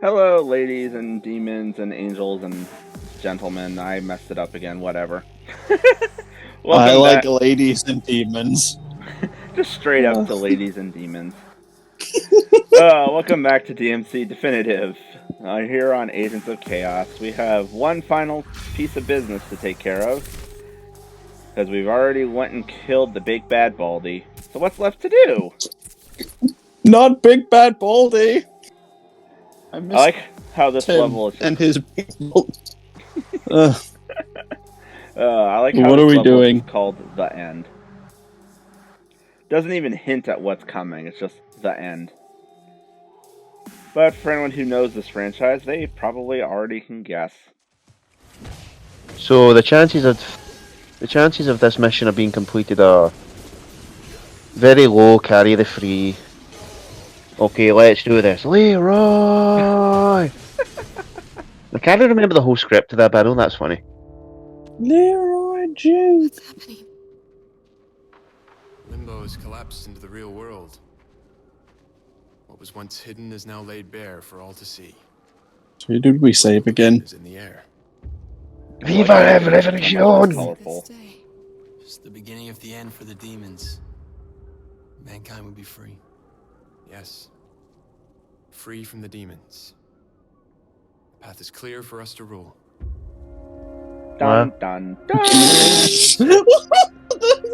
Hello, ladies and demons and angels and gentlemen. I messed it up again. Whatever. I Welcome like back. ladies and demons. Just straight up Uh. to ladies and demons. Welcome back to DmC Definitive. Here on Agents of Chaos, we have one final piece of business to take care of. Because we've already went and killed the big bad Baldy. So what's left to do? Not Big Bad Baldy. I I miss like how this Tim level is just... and his people. I like how What this are we level is doing? just called The End. Doesn't even hint at what's coming, it's just the end. But for anyone who knows this franchise, they probably already can guess. So the chances of this mission of being completed are very low. Carry the free. Okay, let's do this, Leroy. I can't remember the whole script of that, but I know that's funny. Leroy Jenkins. What's happening? Limbo has collapsed into the real world. What was once hidden is now laid bare for all to see. Who did we save again? Is in the air. Viva la revolution! Colorful. This day. Just the beginning of the end for the demons. Mankind would be free. Yes. Free from the demons. The path is clear for us to rule. Dun dun dun!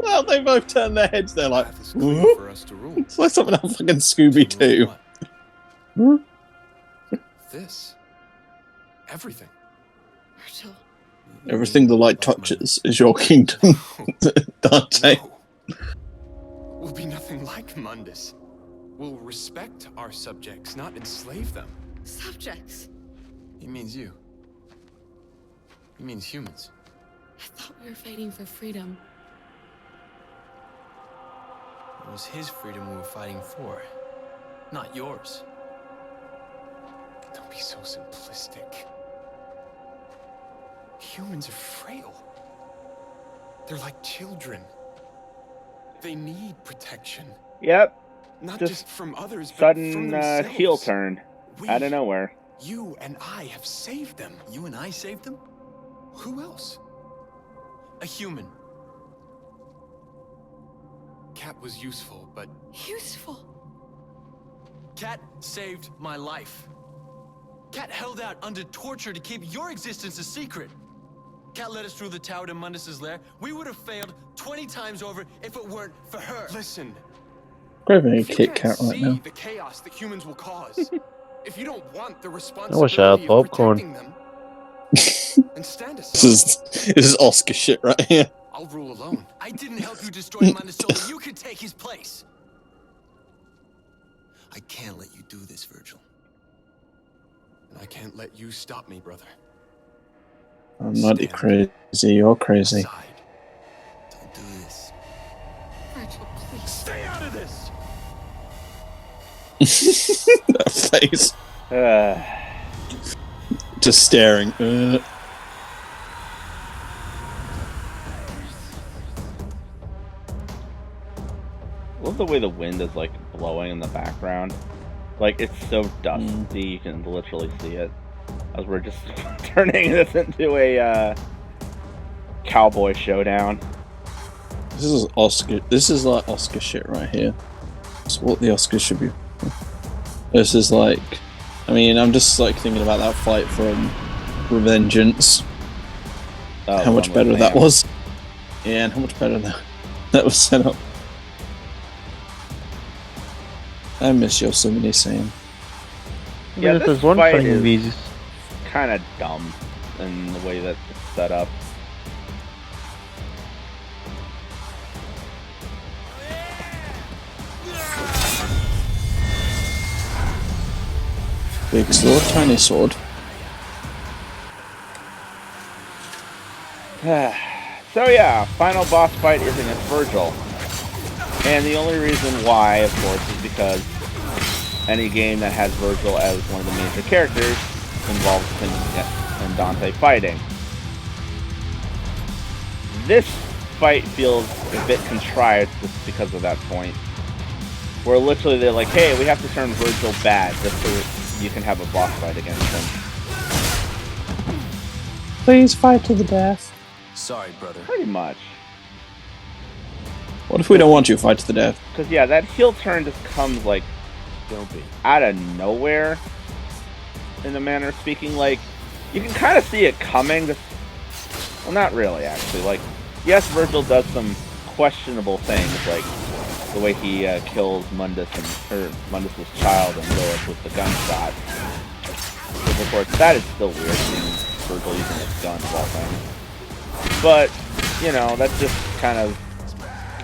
Well, they both turn their heads. They're The like, path is clear for us to rule. it's like something out of fucking Scooby Doo. What? This. Everything. Virgil. Everything the light touches is your kingdom, Dante. No. We'll be nothing like Mundus. We'll respect our subjects, not enslave them. Subjects. He means you. He means humans. I thought we were fighting for freedom. It was his freedom we were fighting for, not yours. Don't be so simplistic. Humans are frail. They're like children. They need protection. Yep, Not Just just from others, but from sudden themselves. heel turn We, out of nowhere. You and I have saved them. You and I saved them? Who else? A human. Cat was useful, but Useful. Cat saved my life. Cat held out under torture to keep your existence a secret. Cat led us through the tower to Mundus's lair. We would have failed 20 times over if it weren't for her. listen. Grabbing a If you Kit can't Kat right see now. the chaos that humans will cause, if you don't want the I responsibility wish I had of popcorn. protecting them, and stand aside. This is Oscar shit right here. I'll rule alone. I didn't help you destroy Mundus so that you could take his place. I can't let you do this, Virgil. And I can't let you stop me, brother. I'm not crazy. You're crazy. Aside. Don't do this. Virgil, please. Stay out of this! That face. Uh, Just staring. love the way the wind is like blowing in the background. Like it's so dusty, you can literally see it. As we're just turning this into a cowboy showdown. This is Oscar. This is like Oscar shit right here. It's what the Oscars should be. This is like, I mean, I'm just like thinking about that fight from Revengeance. Oh, How much one better with that Sam. was. Yeah, and how much better that was set up. I miss Yosemite Sam. Yeah, This this is one fight thing is these. kind of dumb in the way that it's set up. Big sword, tiny sword. So yeah, final boss fight is against Virgil. And the only reason why, of course, is because any game that has Virgil as one of the major characters involves him and Dante fighting. This fight feels a bit contrived just because of that point. Where literally they're like, hey, we have to turn Virgil bad just you can have a boss fight against him. Please fight to the death. Sorry, brother. Pretty much. What if we don't want you to fight to the death? Because, yeah, that heel turn just comes, like, Don't be. out of nowhere, in a manner of speaking. Like, you can kind of see it coming. Well, not really, actually. Like, yes, Virgil does some questionable things, like the way he kills Mundus or Mundus's child and Lilith with the gunshot. Which, of course, that is still weird, seeing Virgil using his gun of all things. But, you know, that's just kind of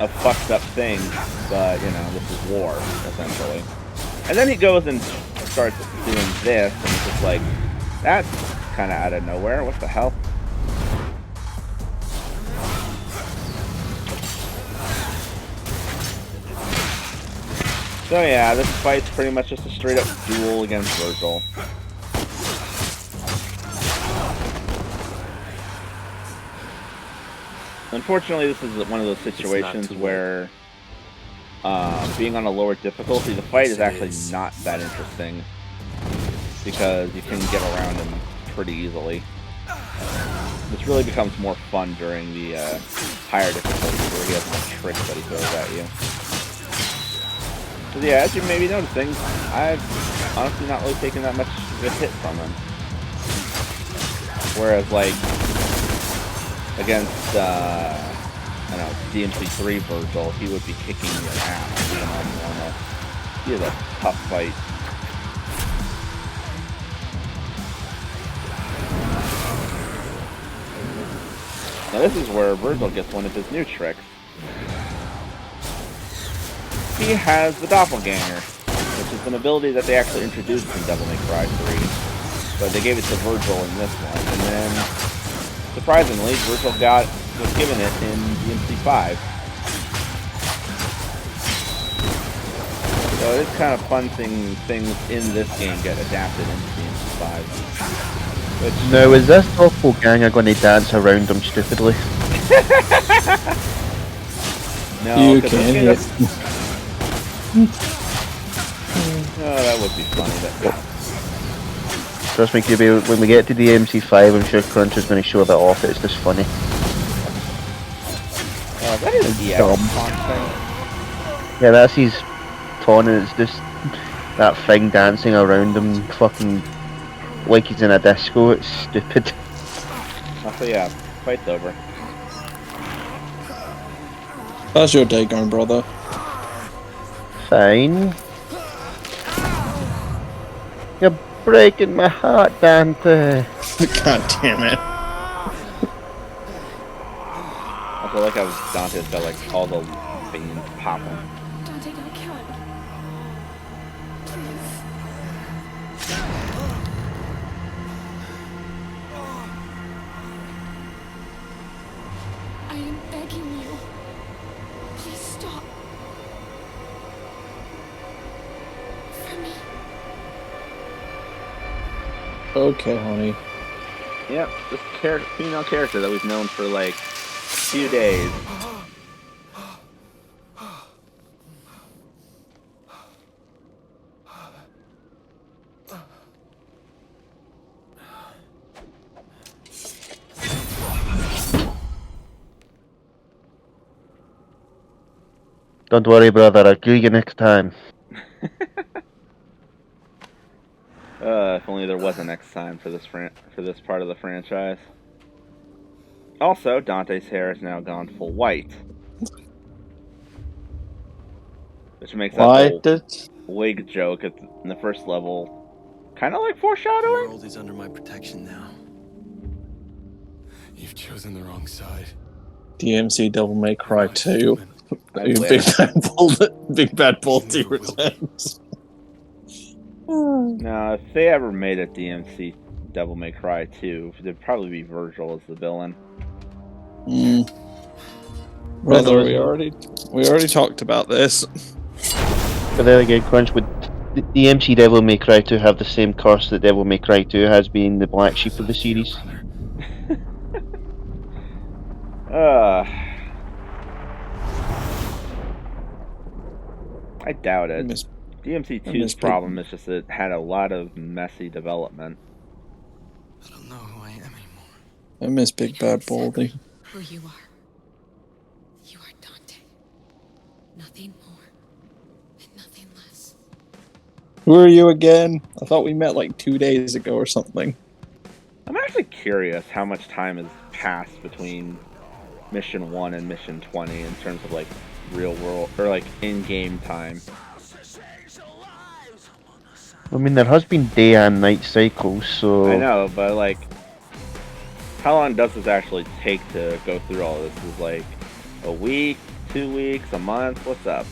a fucked up thing, but, you know, this is war, essentially. And then he goes and starts doing this, and it's just like, that's kind of out of nowhere. What the hell? So yeah, this fight's pretty much just a straight up duel against Virgil. Unfortunately, this is one of those situations where being on a lower difficulty, the fight is actually not that interesting because you can get around him pretty easily. This really becomes more fun during the higher difficulties where he has more tricks that he throws at you. So yeah, as you may be noticing, I've honestly not really taken that much of a hit from him. Whereas, like, against, I don't know, DmC 3 Virgil, he would be kicking your ass, even on normal. He is a tough fight. Now this is where Virgil gets one of his new tricks. He has the Doppelganger, which is an ability that they actually introduced in Devil May Cry 3. But they gave it to Virgil in this one, and then, surprisingly, Virgil was given it in DmC 5. So it's kind of fun seeing things in this game get adapted into DmC 5. Which, Now, is this doppelganger going to dance around him stupidly? no, You 'cause can. this game oh, that would be funny. Trust me, QB, when we get to DMC5, I'm sure Crunch is going to show that off. It's just funny. That is the dumb. taunt thing. Yeah, that's his taunt, and it's just that thing dancing around him, fucking like he's in a disco. It's stupid. Oh, so yeah, fight's over. How's your day going, brother? Fine. You're breaking my heart, Dante. God damn it. I feel like Dante's got like all the veins popping. Dante, don't kill him. Please. I am begging you. Please stop. For me. Okay, honey. Yep, this female character that we've known for like a few days. Don't worry, brother. I'll kill you next time. If only there was a next time for this part of the franchise. Also, Dante's hair has now gone full white, which makes that whole wig joke in the first level kind of like The foreshadowing. world is under my protection now. You've chosen the wrong side. DmC Devil May Cry 2. I Big Bad Baldy returns. Now, if they ever made a DmC Devil May Cry 2, it'd probably be Virgil as the villain. Brother, we already talked about this. But then again, Crunch, would the DMC Devil May Cry 2 have the same curse that Devil May Cry 2 has, being the black sheep of the series? I doubt it. DMC I 2's miss problem is just it had a lot of messy development. I don't know who I am anymore. I miss Big Bad Exactly Baldy. who you are. You are Dante. Nothing more and nothing less. Who are you again? I thought we met like 2 days ago or something. I'm actually curious how much time has passed between Mission 1 and Mission 20 in terms of like real world or like in-game time. I mean, there has been day and night cycles, so I know, but like, how long does this actually take to go through all this? Is like a week, 2 weeks, a month? What's up?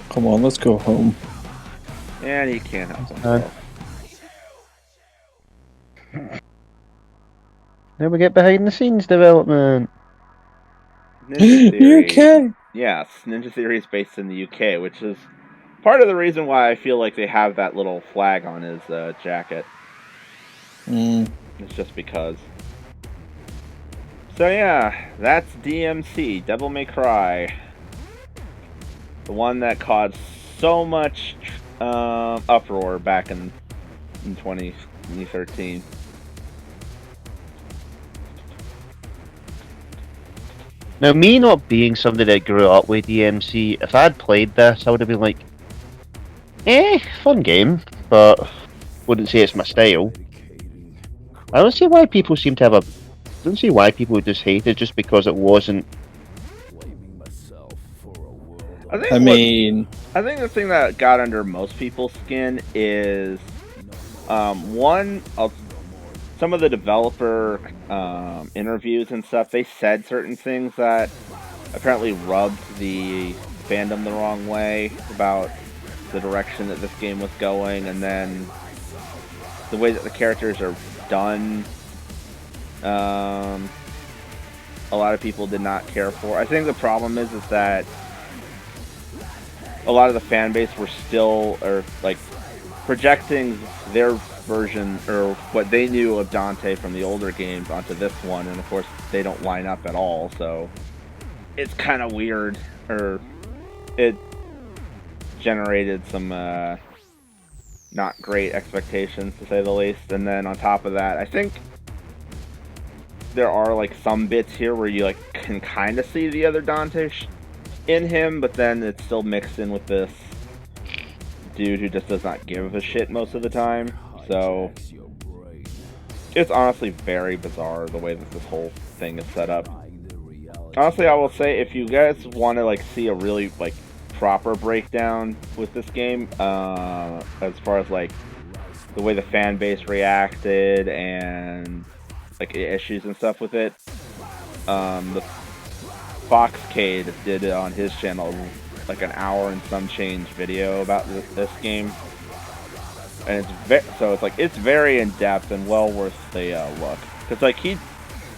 Come on, let's go home. And he can't help himself. Now we get behind the scenes development. Ninja Theory. UK! Yes, Ninja Theory is based in the UK, which is part of the reason why I feel like they have that little flag on his jacket. It's just because. So yeah, that's DmC, Devil May Cry. The one that caused so much uproar back in 2013. Now, me not being somebody that grew up with DMC, if I'd played this, I would have been like, fun game, but wouldn't say it's my style. I don't see why people seem to have a. I don't see why people just hate it just because it wasn't. I think the thing that got under most people's skin is one of some of the developer interviews and stuff. They said certain things that apparently rubbed the fandom the wrong way about the direction that this game was going, and then the way that the characters are done. A lot of people did not care for. I think the problem is that a lot of the fan base were still like projecting their version or what they knew of Dante from the older games onto this one, and of course they don't line up at all, so it's kind of weird, or it generated some not great expectations, to say the least. And then on top of that, I think there are like some bits here where you like can kind of see the other Dante in him, but then it's still mixed in with this dude who just does not give a shit most of the time. So it's honestly very bizarre the way that this whole thing is set up. Honestly, I will say, if you guys want to like see a really like proper breakdown with this game, as far as like the way the fan base reacted and like issues and stuff with it, the Foxcade did it on his channel, like an hour and some change video about this game, and it's very in depth and well worth the look, because like he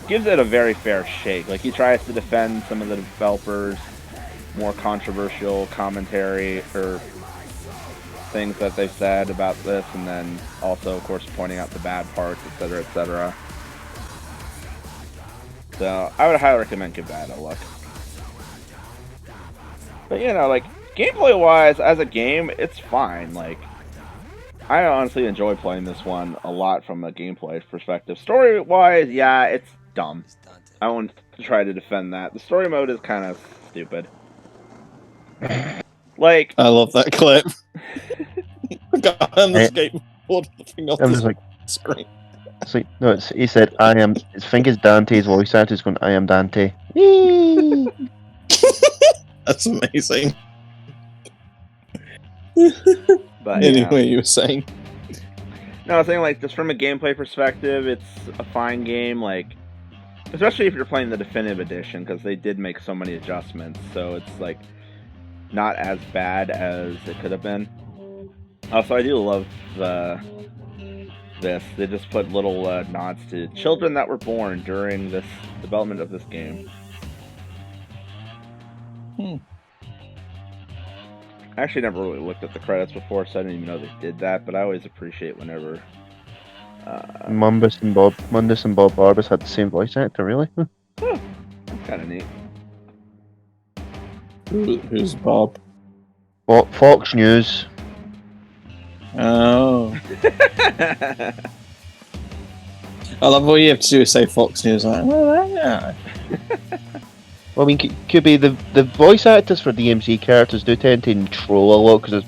gives it a very fair shake. Like he tries to defend some of the developers' more controversial commentary or things that they've said about this, and then also of course pointing out the bad parts, etc., etc. So I would highly recommend give that a look. But you know, like gameplay wise, as a game, it's fine. Like I honestly enjoy playing this one a lot from a gameplay perspective. Story wise, yeah, it's dumb. I won't try to defend that. The story mode is kind of stupid. Like, I love that clip. The guy on the skateboard flipping off I'm the just like, screen. it's like, no, he said, I am. I think it's Dante's voice actor is going, I am Dante. Whee! That's amazing. but Anyway, you were saying. No, I was saying, like, just from a gameplay perspective, it's a fine game. Like, especially if you're playing the definitive edition, because they did make so many adjustments, so it's like not as bad as it could have been. Also, I do love this. They just put little nods to children that were born during this development of this game. I actually never really looked at the credits before, so I didn't even know they did that, but I always appreciate whenever Mundus and Bob Barbas had the same voice actor, really? that's kind of neat. Who's Bob? Fox News. Oh. I love what you have to do is say Fox News. Like, well, yeah. Well, I mean, could be the voice actors for DmC characters do tend to troll a lot because,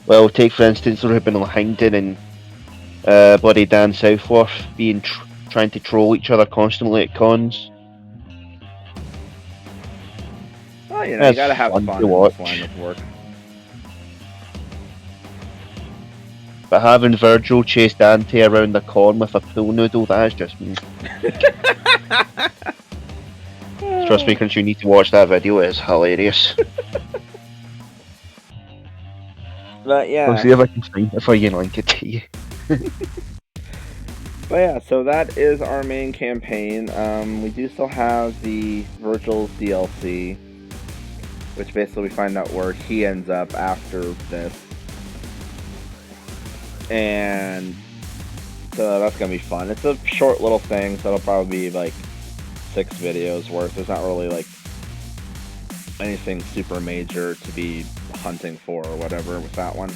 well, take for instance Ruben Langdon and bloody Dan Southworth being trying to troll each other constantly at cons. Well, you That's gotta have fun fun to in watch. this line of work. But having Virgil chase Dante around the con with a pool noodle, that is just me. Trust me, Chris, you need to watch that video, it's hilarious. But yeah. I'll see if I can find it for you and link it to you. But yeah, so that is our main campaign. We do still have the Virgil's DLC, which basically we find out where he ends up after this. And so that's going to be fun. It's a short little thing, so it'll probably be like 6 videos worth. There's not really like anything super major to be hunting for or whatever with that one.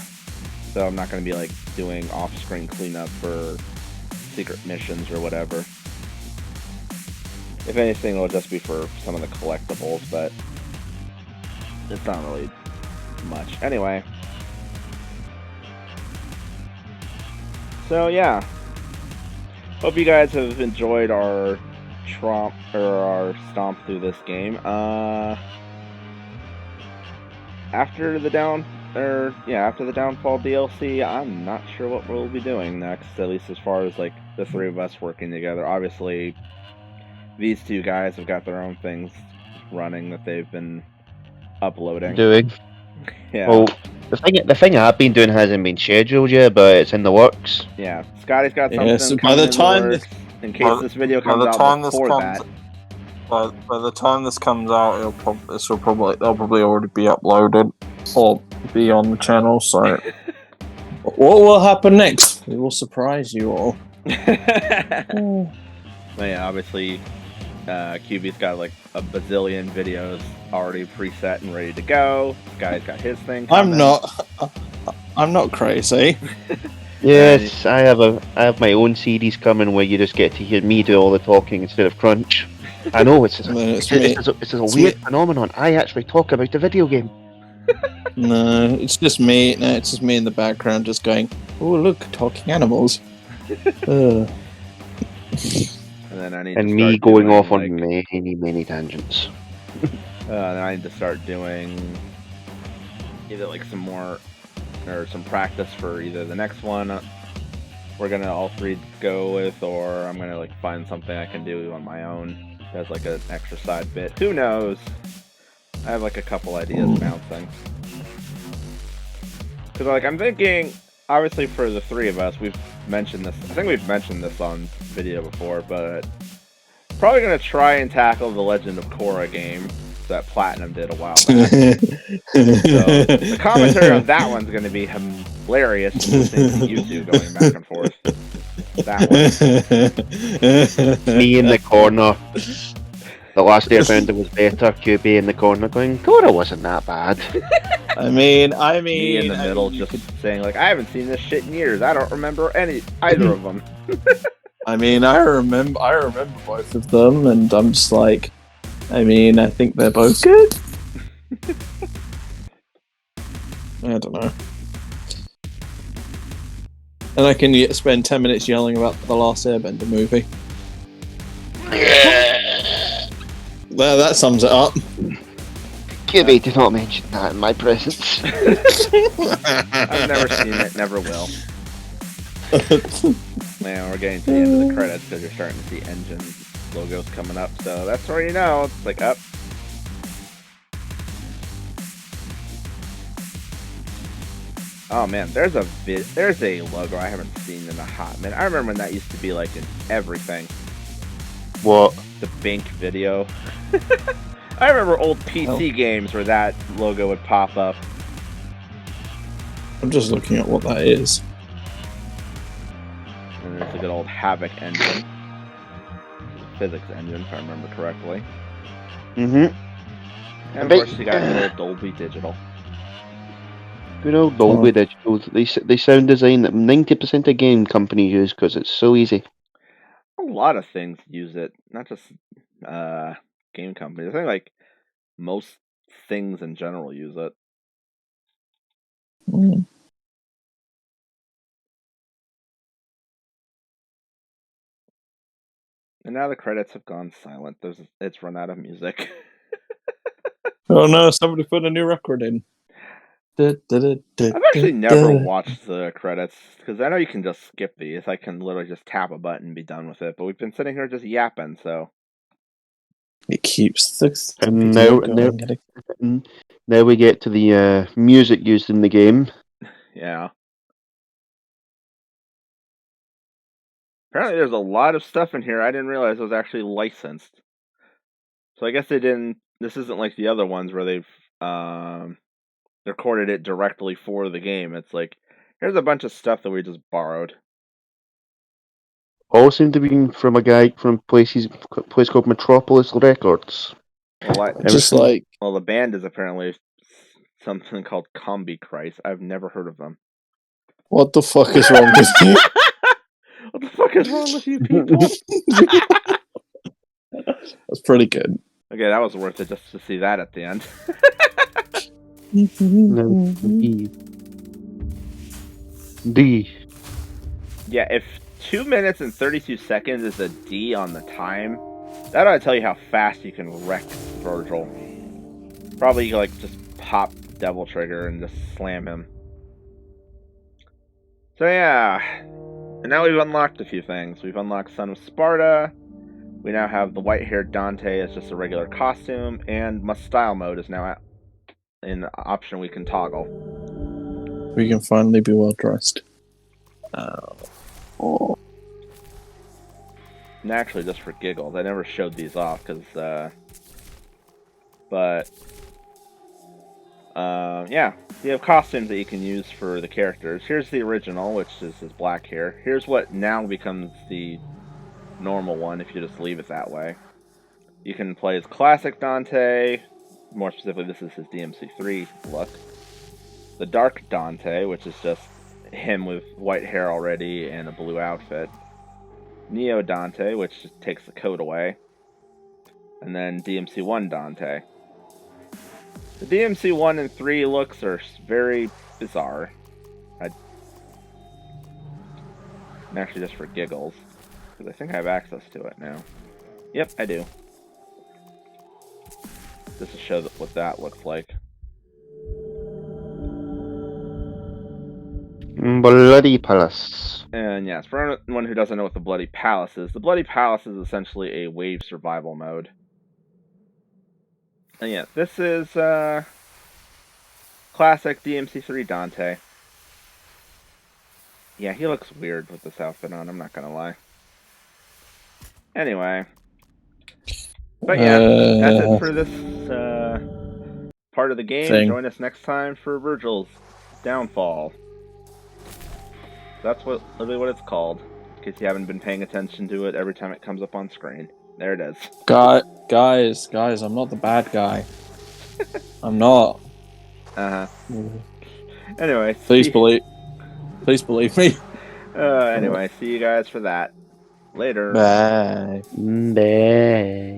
So I'm not going to be like doing off-screen cleanup for secret missions or whatever. If anything, it'll just be for some of the collectibles, but it's not really much. Anyway. So yeah. Hope you guys have enjoyed our stomp through this game. After the Downfall DLC, I'm not sure what we'll be doing next, at least as far as like the 3 of us working together. Obviously, these 2 guys have got their own things running that they've been uploading. Yeah. Well, the thing I've been doing hasn't been scheduled yet, but it's in the works. Yeah, Scotty's got something So coming in the works, in case this video comes out before that. By the time this comes out, they'll probably already be uploaded or be on the channel. So, what will happen next? We will surprise you all. Well, yeah, obviously, QB's got like a bazillion videos already preset and ready to go. This guy's got his thing coming. I'm not crazy. Yes, I have my own series coming where you just get to hear me do all the talking instead of Crunch. I know it's a weird phenomenon. I actually talk about the video game. No, it's just me. No, it's just me in the background, just going, "Oh, look, talking animals." And then I need and me going off on many tangents. Then I need to start doing either like some more or some practice for either the next one we're gonna all 3 go with, or I'm gonna like find something I can do on my own as like an extra side bit. Who knows? I have like a couple ideas bouncing. Because like I'm thinking, obviously for the 3 of us, we've mentioned this. I think we've mentioned this on video before, but probably gonna try and tackle the Legend of Korra game that Platinum did a while back. So the commentary on that one's gonna be hilarious, listening to you 2 going back and forth. That one. Me in the corner. The Last Airbender was better. QB in the corner going, Korra wasn't that bad. I mean, me in the middle, just saying like, I haven't seen this shit in years. I don't remember either of them. I mean, I remember both of them, and I'm just like, I mean, I think they're both good. I don't know. And I can spend 10 minutes yelling about the Last Airbender movie. Well, that sums it up. QB did not mention that in my presence. I've never seen it, never will. Man, we're getting to the end of the credits because you're starting to see engine logos coming up, so that's where you know it's like up. Oh man, there's a logo I haven't seen in a hot minute. I remember when that used to be like in everything. What? The Bink video. I remember old PC games where that logo would pop up. I'm just looking at what that is. And there's a good old Havoc engine. Physics engine, if I remember correctly. Mm-hmm. And of course you got good old Dolby Digital. Good old Dolby Digital. They sound design that 90% of game companies use because it's so easy. A lot of things use it, not just game companies. I think like most things in general use it. Mm. And now the credits have gone silent. It's run out of music. Oh no! Somebody put a new record in. I've actually never watched the credits because I know you can just skip these. I can literally just tap a button and be done with it. But we've been sitting here just yapping, so It keeps the And video going. now we get to the music used in the game. yeah. Apparently, there's a lot of stuff in here I didn't realize was actually licensed. So I guess they didn't. This isn't like the other ones where they've recorded it directly for the game. It's like here's a bunch of stuff that we just borrowed. All seem to be from a guy from a place called Metropolis Records. Well, Just like the band is apparently something called Combi Christ. I've never heard of them. what the fuck is wrong with you? What the fuck is wrong with you people? That's pretty good. Okay, that was worth it just to see that at the end. D. Yeah, if 2 minutes and 32 seconds is a D on the time, that ought to tell you how fast you can wreck Virgil. Probably like just pop Devil Trigger and just slam him. So yeah, and now we've unlocked a few things. We've unlocked Son of Sparta. We now have the white-haired Dante as just a regular costume, and Must Style mode is now an option we can toggle. We can finally be well dressed. Naturally, just for giggles. I never showed these off because, yeah, you have costumes that you can use for the characters. Here's the original, which is black hair. Here's what now becomes the normal one if you just leave it that way. You can play as classic Dante. More specifically, this is his DmC3 look. The Dark Dante, which is just him with white hair already and a blue outfit. Neo Dante, which just takes the coat away. And then DmC1 Dante. The DmC 1 and 3 looks are very bizarre. And actually just for giggles. Because I think I have access to it now. Yep, I do. Just to show what that looks like. Bloody Palace. And yes, for anyone who doesn't know what the Bloody Palace is, the Bloody Palace is essentially a wave survival mode. And yeah, this is classic DmC3 Dante. Yeah, he looks weird with this outfit on, I'm not gonna lie. Anyway. But yeah, that's it for this part of the game. Join us next time for Virgil's Downfall. That's literally what it's called. In case you haven't been paying attention to it every time it comes up on screen. There it is. Guys, I'm not the bad guy. I'm not. Anyway. Please believe me. Anyway, see you guys for that. Later. Bye. Bye.